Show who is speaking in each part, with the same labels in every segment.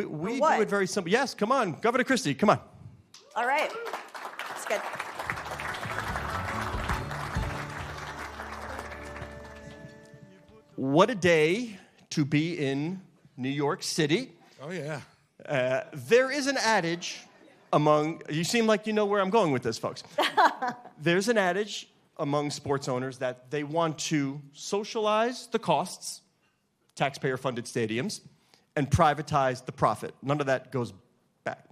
Speaker 1: We do it very simple. Yes, come on. Governor Christie, come on.
Speaker 2: All right. That's good.
Speaker 1: What a day to be in New York City.
Speaker 3: Oh, yeah.
Speaker 1: There is an adage among, you seem like you know where I'm going with this, folks. There's an adage among sports owners that they want to socialize the costs, taxpayer-funded stadiums, and privatize the profit. None of that goes back.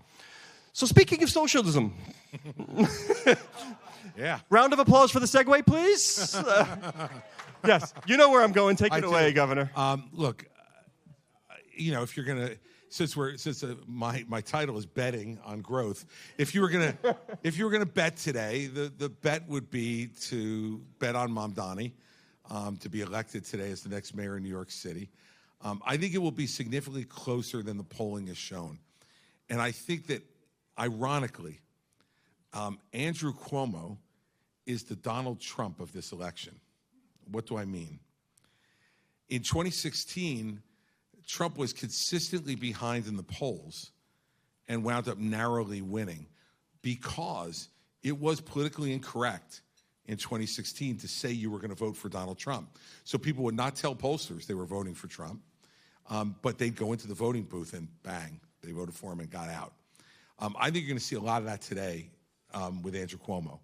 Speaker 1: So speaking of socialism,
Speaker 3: yeah.
Speaker 1: Round of applause for the segue, please. Yes, you know where I'm going. Take it away, Governor.
Speaker 3: Look, if you're gonna, since my title is betting on growth, if you were gonna bet today, the bet would be to bet on Mamdani to be elected today as the next mayor of New York City. I think it will be significantly closer than the polling has shown, and I think that, ironically, Andrew Cuomo is the Donald Trump of this election. What do I mean? In 2016, Trump was consistently behind in the polls and wound up narrowly winning because it was politically incorrect in 2016 to say you were going to vote for Donald Trump. So people would not tell pollsters they were voting for Trump, but they'd go into the voting booth and bang, they voted for him and got out. I think you're going to see a lot of that today with Andrew Cuomo.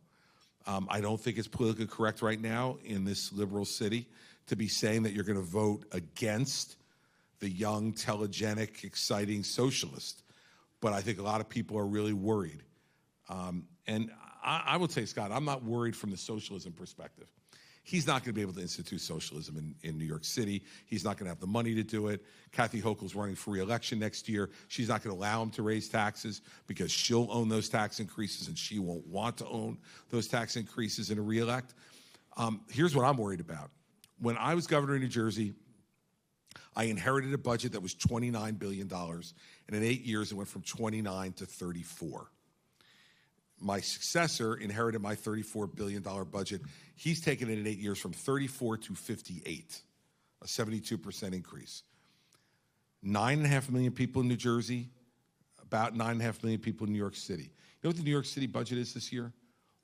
Speaker 3: I don't think it's politically correct right now in this liberal city to be saying that you're going to vote against the young, telegenic, exciting socialist. But I think a lot of people are really worried. And I will tell you, Scott, I'm not worried from the socialism perspective. He's not going to be able to institute socialism in New York City. He's not going to have the money to do it. Kathy Hochul's running for re-election next year. She's not going to allow him to raise taxes because she'll own those tax increases and she won't want to own those tax increases in a re-elect. Here's what I'm worried about. When I was governor of New Jersey, I inherited a budget that was $29 billion, and in 8 years it went from 29 to 34. My successor inherited my $34 billion budget. He's taken it in 8 years from 34 to 58, a 72% increase. 9.5 million people in New Jersey, about 9.5 million people in New York City. You know what the New York City budget is this year?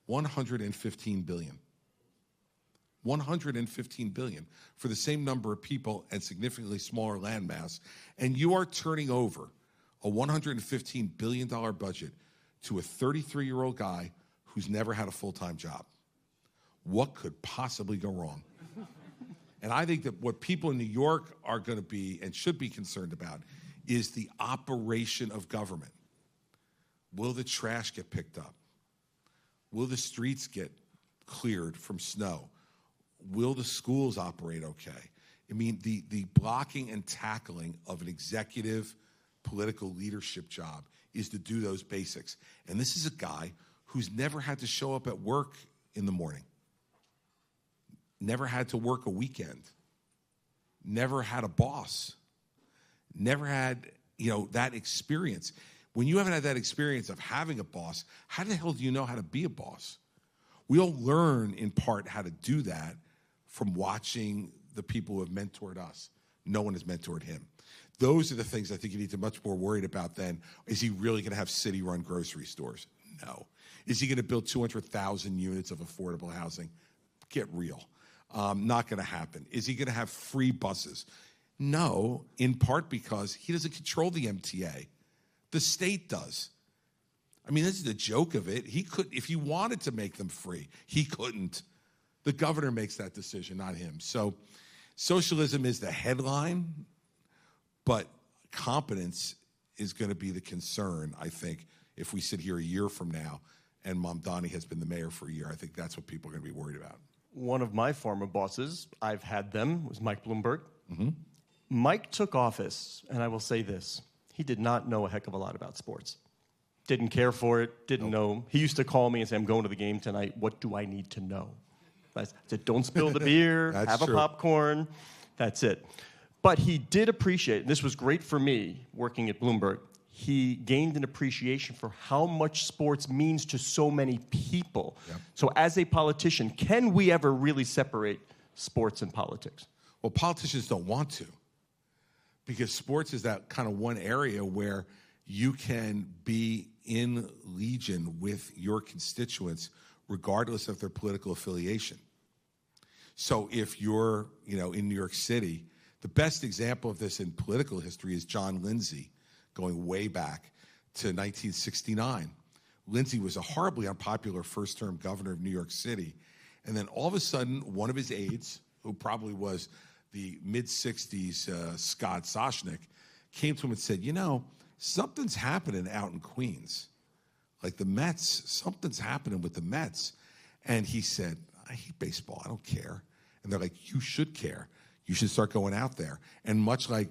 Speaker 3: $115 billion. $115 billion for the same number of people and significantly smaller landmass. And you are turning over a $115 billion budget to a 33-year-old guy who's never had a full-time job. What could possibly go wrong? And I think that what people in New York are going to be and should be concerned about is the operation of government. Will the trash get picked up? Will the streets get cleared from snow? Will the schools operate okay? I mean, the blocking and tackling of an executive political leadership job is to do those basics. And this is a guy who's never had to show up at work in the morning, never had to work a weekend, never had a boss, never had, that experience. When you haven't had that experience of having a boss, how the hell do you know how to be a boss? We all learn in part how to do that from watching the people who have mentored us. No one has mentored him. Those are the things I think you need to be much more worried about than, is he really going to have city-run grocery stores? No. Is he going to build 200,000 units of affordable housing? Get real. Not going to happen. Is he going to have free buses? No, in part because he doesn't control the MTA. The state does. I mean, this is the joke of it. He could, if he wanted to make them free, he couldn't. The governor makes that decision, not him. So socialism is the headline, but competence is going to be the concern, I think, if we sit here a year from now and Mamdani has been the mayor for a year. I think that's what people are going to be worried about.
Speaker 1: One of my former bosses, I've had them, was Mike Bloomberg.
Speaker 3: Mm-hmm.
Speaker 1: Mike took office, and I will say this, he did not know a heck of a lot about sports. Didn't care for it, didn't know. He used to call me and say, I'm going to the game tonight. What do I need to know? I said, don't spill the beer, have
Speaker 3: true.
Speaker 1: A popcorn. That's it. But he did appreciate, and this was great for me working at Bloomberg, he gained an appreciation for how much sports means to so many people.
Speaker 3: Yep.
Speaker 1: So as a politician, can we ever really separate sports and politics?
Speaker 3: Well, politicians don't want to, because sports is that kind of one area where you can be in legion with your constituents regardless of their political affiliation. So if you're, in New York City, the best example of this in political history is John Lindsay, going way back to 1969. Lindsay was a horribly unpopular first-term governor of New York City. And then all of a sudden, one of his aides, who probably was the mid-'60s Scott Soshnick, came to him and said, something's happening out in Queens. Like the Mets, something's happening with the Mets. And he said, I hate baseball, I don't care. And they're like, you should care. You should start going out there. And much like,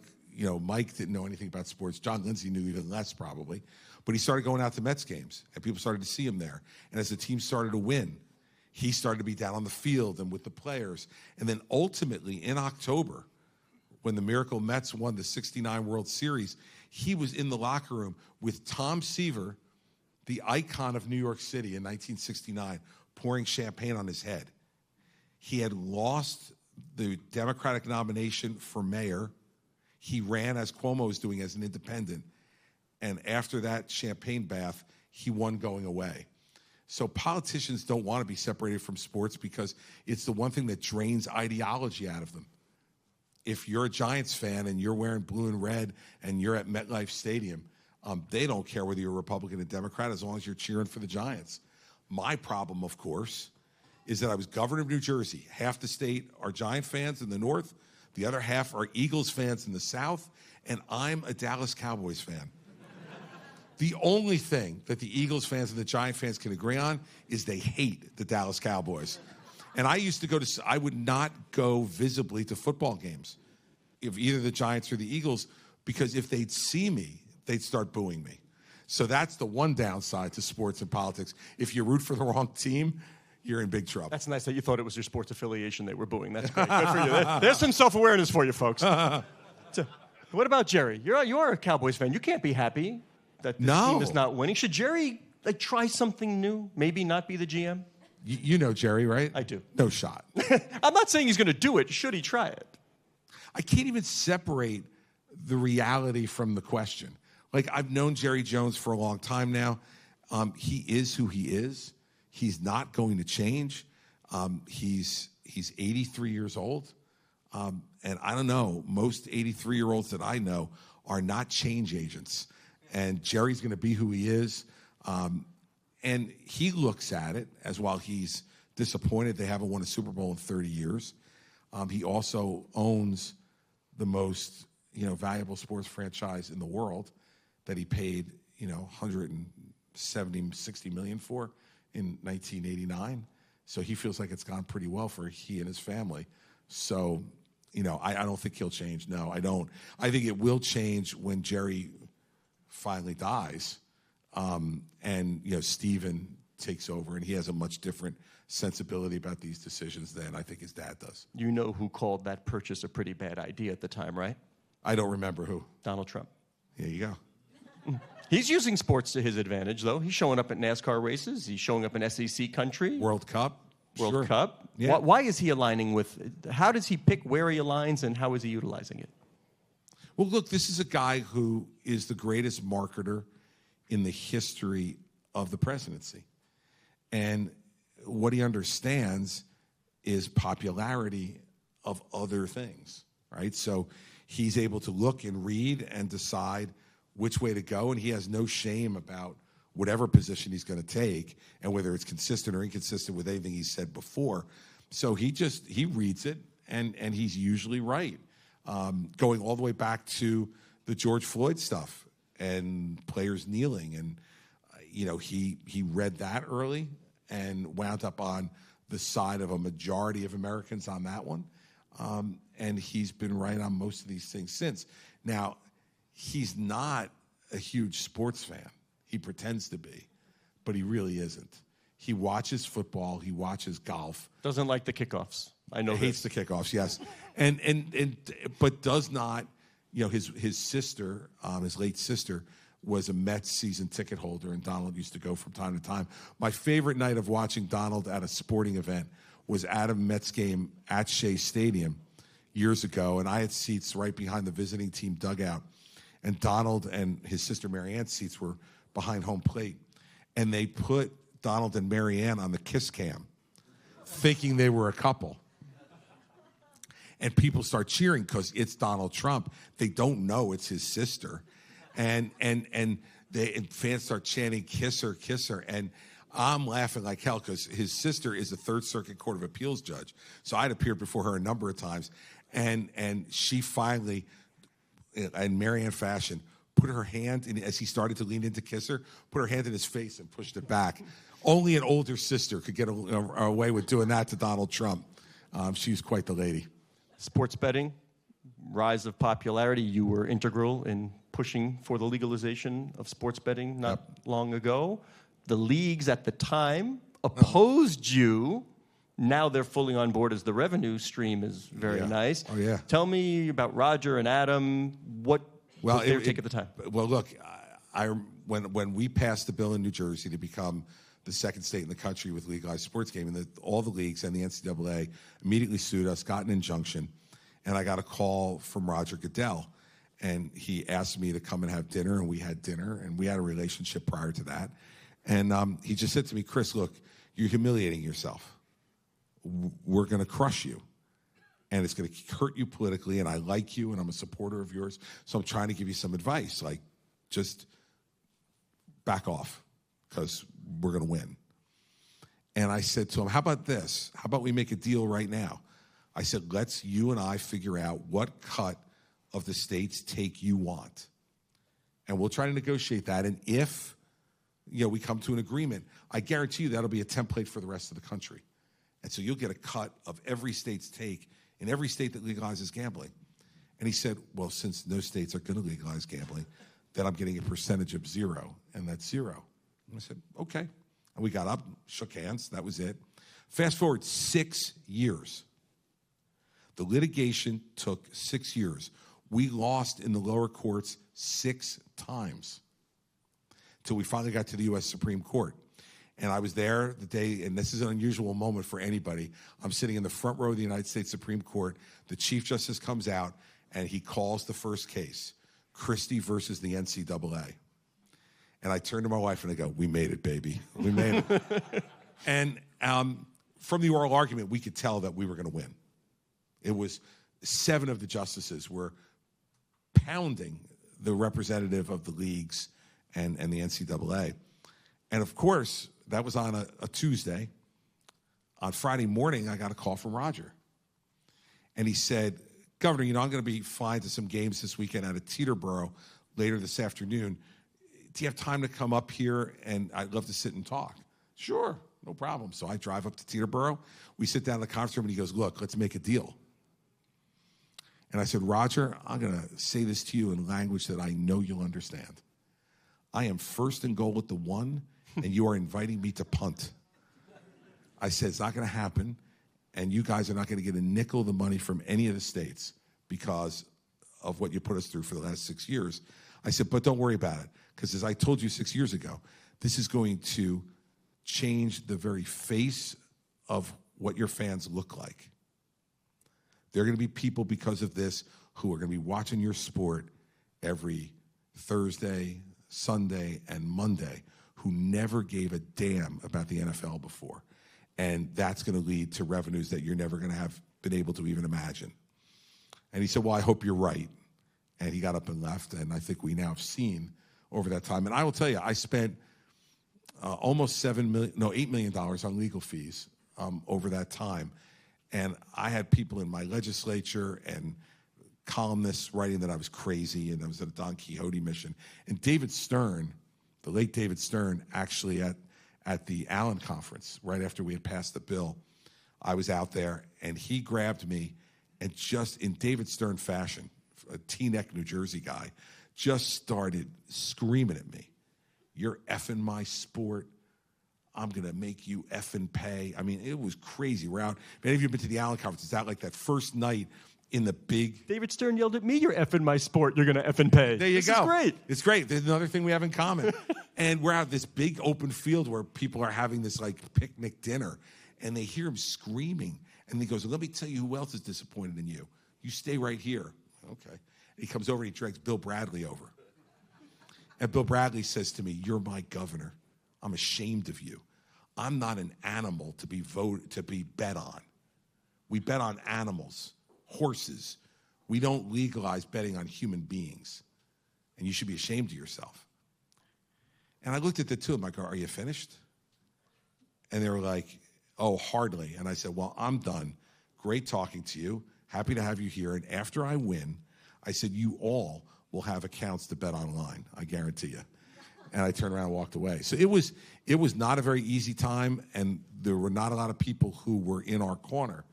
Speaker 3: Mike didn't know anything about sports, John Lindsay knew even less probably, but he started going out to Mets games, and people started to see him there. And as the team started to win, he started to be down on the field and with the players. And then ultimately in October, when the Miracle Mets won the '69 World Series, he was in the locker room with Tom Seaver, the icon of New York City in 1969, pouring champagne on his head. He had lost the Democratic nomination for mayor. He ran, as Cuomo was doing, as an independent. And after that champagne bath, he won going away. So politicians don't want to be separated from sports because it's the one thing that drains ideology out of them. If you're a Giants fan and you're wearing blue and red and you're at MetLife Stadium, they don't care whether you're a Republican or Democrat as long as you're cheering for the Giants. My problem, of course, is that I was governor of New Jersey. Half the state are Giant fans in the north, the other half are Eagles fans in the south, and I'm a Dallas Cowboys fan. The only thing that the Eagles fans and the Giant fans can agree on is they hate the Dallas Cowboys. And I would not go visibly to football games of either the Giants or the Eagles, because if they'd see me, they'd start booing me. So that's the one downside to sports and politics. If you root for the wrong team, you're in big trouble.
Speaker 1: That's nice that you thought it was your sports affiliation they were booing. That's great. Good for you. There's some self-awareness for you, folks. So, what about Jerry? You are a Cowboys fan. You can't be happy that this team is not winning. Should Jerry try something new? Maybe not be the GM?
Speaker 3: You know Jerry, right?
Speaker 1: I do.
Speaker 3: No shot.
Speaker 1: I'm not saying he's going to do it. Should he try it?
Speaker 3: I can't even separate the reality from the question. Like, I've known Jerry Jones for a long time now. He is who he is. He's not going to change. He's 83 years old. And I don't know, most 83-year-olds that I know are not change agents. And Jerry's going to be who he is. And he looks at it as, while he's disappointed they haven't won a Super Bowl in 30 years, he also owns the most valuable sports franchise in the world that he paid 160 million for in 1989. So he feels like it's gone pretty well for he and his family. So, I don't think he'll change. No, I don't. I think it will change when Jerry finally dies, and Stephen takes over, and he has a much different sensibility about these decisions than I think his dad does.
Speaker 1: You know who called that purchase a pretty bad idea at the time, right?
Speaker 3: I don't remember who.
Speaker 1: Donald Trump.
Speaker 3: There you go.
Speaker 1: He's using sports to his advantage, though. He's showing up at NASCAR races. He's showing up in SEC country.
Speaker 3: World Cup.
Speaker 1: World Cup.
Speaker 3: Yeah.
Speaker 1: Why is he aligning with? How does he pick where he aligns, and how is he utilizing it?
Speaker 3: Well, look, this is a guy who is the greatest marketer in the history of the presidency. And what he understands is popularity of other things, right? So he's able to look and read and decide which way to go, and he has no shame about whatever position he's going to take and whether it's consistent or inconsistent with anything he's said before. So he reads it, and he's usually right. Going all the way back to the George Floyd stuff and players kneeling, and he read that early and wound up on the side of a majority of Americans on that one, and he's been right on most of these things since. Now, he's not a huge sports fan. He pretends to be, but he really isn't. He watches football. He watches golf.
Speaker 1: Doesn't like the kickoffs. I know.
Speaker 3: Hates the kickoffs. Yes, but does not. His sister, his late sister, was a Mets season ticket holder, and Donald used to go from time to time. My favorite night of watching Donald at a sporting event was at a Mets game at Shea Stadium. years ago, and I had seats right behind the visiting team dugout, and Donald and his sister Marianne's seats were behind home plate, and they put Donald and Marianne on the kiss cam, thinking they were a couple. And people start cheering because it's Donald Trump. They don't know it's his sister. And fans start chanting, kiss her, kiss her. And I'm laughing like hell because his sister is a Third Circuit Court of Appeals judge. So I'd appeared before her a number of times. And she finally, in Marianne fashion, put her hand in, as he started to lean in to kiss her, put her hand in his face and pushed it back. Only an older sister could get away with doing that to Donald Trump. She was quite the lady.
Speaker 1: Sports betting, rise of popularity. You were integral in pushing for the legalization of sports betting not long ago. The leagues at the time opposed you. Now they're fully on board as the revenue stream is very nice.
Speaker 3: Oh, yeah.
Speaker 1: Tell me about Roger and Adam. What was their take at the time?
Speaker 3: Well, look, when we passed the bill in New Jersey to become the second state in the country with legalized sports gaming, all the leagues and the NCAA immediately sued us, got an injunction, and I got a call from Roger Goodell, and he asked me to come and have dinner, and we had dinner, and we had a relationship prior to that. And he just said to me, Chris, look, you're humiliating yourself. We're going to crush you, and it's going to hurt you politically, and I like you, and I'm a supporter of yours, so I'm trying to give you some advice, like just back off, because we're going to win. And I said to him, how about this? How about we make a deal right now? I said, let's you and I figure out what cut of the state's take you want. And we'll try to negotiate that. And if we come to an agreement, I guarantee you that'll be a template for the rest of the country. And so you'll get a cut of every state's take in every state that legalizes gambling. And he said, well, since no states are going to legalize gambling, then I'm getting a percentage of 0, and that's 0. And I said, okay. And we got up, shook hands, that was it. Fast forward 6 years. The litigation took 6 years. We lost in the lower courts 6 times till we finally got to the U.S. Supreme Court. And I was there the day, and this is an unusual moment for anybody. I'm sitting in the front row of the United States Supreme Court. The Chief Justice comes out, and he calls the first case, Christie versus the NCAA. And I turned to my wife and I go, we made it, baby. We made it. And from the oral argument, we could tell that we were going to win. It was 7 of the justices were pounding the representative of the leagues and the NCAA. And of course, that was on a Tuesday. On Friday morning, I got a call from Roger. And he said, Governor, I'm going to be flying to some games this weekend out of Teterboro later this afternoon. Do you have time to come up here? And I'd love to sit and talk. Sure, no problem. So I drive up to Teterboro. We sit down in the conference room, and he goes, look, let's make a deal. And I said, Roger, I'm going to say this to you in language that I know you'll understand. I am first and goal at the 1, and you are inviting me to punt. I said, it's not going to happen, and you guys are not going to get a nickel of the money from any of the states because of what you put us through for the last 6 years. I said, but don't worry about it, because as I told you 6 years ago, this is going to change the very face of what your fans look like. There are going to be people because of this who are going to be watching your sport every Thursday, Sunday, and Monday who never gave a damn about the NFL before. And that's going to lead to revenues that you're never going to have been able to even imagine. And he said, well, I hope you're right. And he got up and left, and I think we now have seen over that time. And I will tell you, I spent almost $8 million on legal fees over that time. And I had people in my legislature and columnists writing that I was crazy and I was at a Don Quixote mission. And David Stern, the late David Stern, actually at the Allen conference, right after we had passed the bill, I was out there, and he grabbed me and just in David Stern fashion, a Teaneck, New Jersey guy, just started screaming at me. You're effing my sport. I'm going to make you effing pay. I mean, it was crazy. We're out. If any of you have been to the Allen conference, it's out like that first night in the big...
Speaker 1: David Stern yelled at me, you're effing my sport. You're going to effing pay.
Speaker 3: There you go.
Speaker 1: This is great.
Speaker 3: It's great. There's another thing we have in common. And we're out this big open field where people are having this like picnic dinner, and they hear him screaming. And he goes, let me tell you who else is disappointed in you. You stay right here. Okay. He comes over, he drags Bill Bradley over. And Bill Bradley says to me, you're my governor. I'm ashamed of you. I'm not an animal to be bet on. We bet on animals, horses. We don't legalize betting on human beings. And you should be ashamed of yourself. And I looked at the two of them, I go, are you finished? And they were like, oh, hardly. And I said, well, I'm done. Great talking to you. Happy to have you here. And after I win, I said, you all will have accounts to bet online. I guarantee you. And I turned around and walked away. So it was not a very easy time, and there were not a lot of people who were in our corner.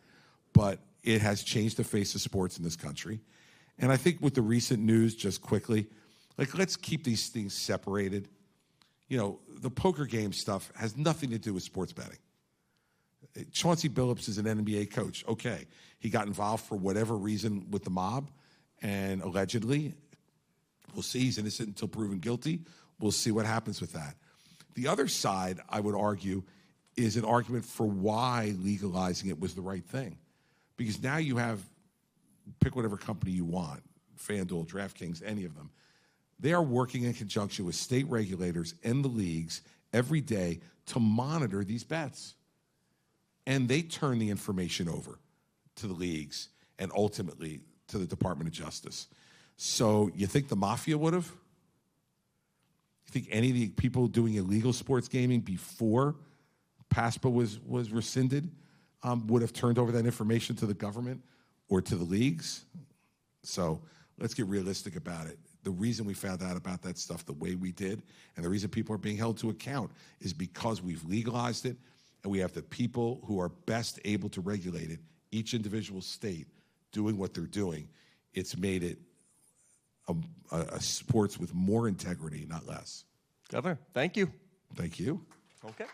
Speaker 3: But it has changed the face of sports in this country. And I think with the recent news, just quickly, like, let's keep these things separated. You know, the poker game stuff has nothing to do with sports betting. Chauncey Billups is an NBA coach. Okay, he got involved for whatever reason with the mob, and allegedly, we'll see, he's innocent until proven guilty. We'll see what happens with that. The other side, I would argue, is an argument for why legalizing it was the right thing. Because now you have, pick whatever company you want, FanDuel, DraftKings, any of them. They are working in conjunction with state regulators and the leagues every day to monitor these bets. And they turn the information over to the leagues and ultimately to the Department of Justice. So you think the mafia would have? You think any of the people doing illegal sports gaming before PASPA was rescinded would have turned over that information to the government or to the leagues? So let's get realistic about it. The reason we found out about that stuff the way we did, and the reason people are being held to account, is because we've legalized it, and we have the people who are best able to regulate it, each individual state doing what they're doing. It's made it a sports with more integrity, not less.
Speaker 1: Governor, thank you.
Speaker 3: Thank you.
Speaker 1: Okay.